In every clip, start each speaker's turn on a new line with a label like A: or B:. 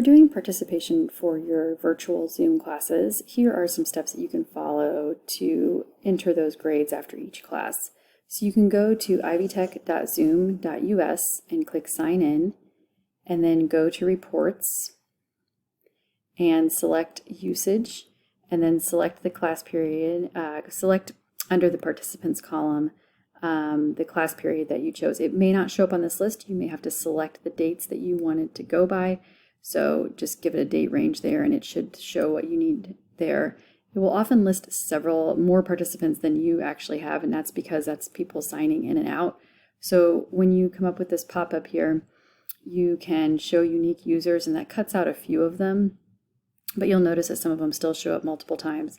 A: For doing participation for your virtual Zoom classes, here are some steps that you can follow to enter those grades after each class. So you can go to ivytech.zoom.us and click sign in, and then go to reports and select usage, and then select the class period, select under the participants column the class period that you chose. It may not show up on this list. You may have to select the dates that you wanted to go by. So just give it a date range there and it should show what you need there. It will often list several more participants than you actually have, and that's because that's people signing in and out. So when you come up with this pop-up here, you can show unique users, and that cuts out a few of them, but you'll notice that some of them still show up multiple times.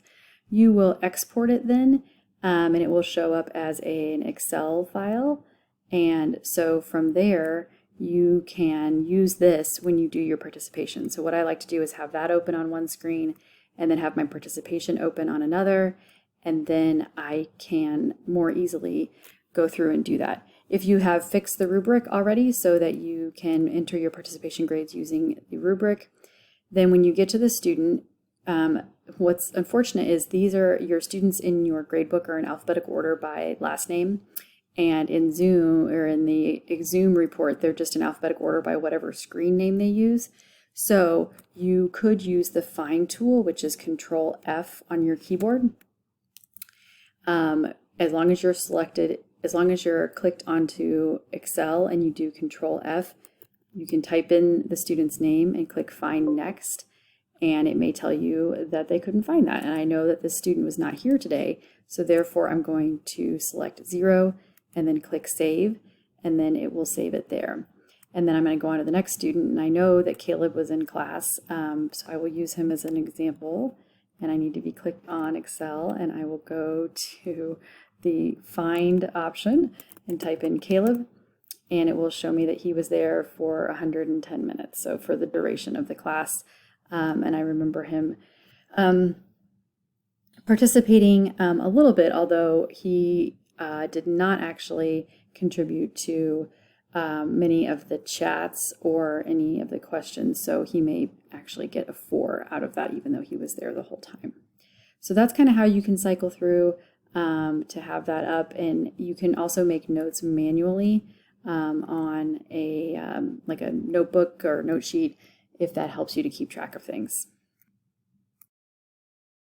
A: You will export it then, and it will show up as an Excel file, and so from there you can use this when you do your participation. So what I like to do is have that open on one screen and then have my participation open on another, and then I can more easily go through and do that. If you have fixed the rubric already so that you can enter your participation grades using the rubric, then when you get to the student, what's unfortunate is these are your students in your gradebook are in alphabetical order by last name. And in Zoom, or in the Zoom report, they're just in alphabetical order by whatever screen name they use. So you could use the Find tool, which is Control F on your keyboard. As long as you're selected, as long as you're clicked onto Excel and you do Control F, you can type in the student's name and click Find Next, and it may tell you that they couldn't find that. And I know that this student was not here today, so therefore I'm going to select 0 and then click Save, and then it will save it there. And then I'm going to go on to the next student, and I know that Caleb was in class, so I will use him as an example, and I need to be clicked on Excel, and I will go to the Find option and type in Caleb, and it will show me that he was there for 110 minutes, so for the duration of the class. And I remember him participating a little bit, although he did not actually contribute to many of the chats or any of the questions, so he may actually get a 4 out of that, even though he was there the whole time. So that's kind of how you can cycle through to have that up, and you can also make notes manually on a like a notebook or note sheet if that helps you to keep track of things.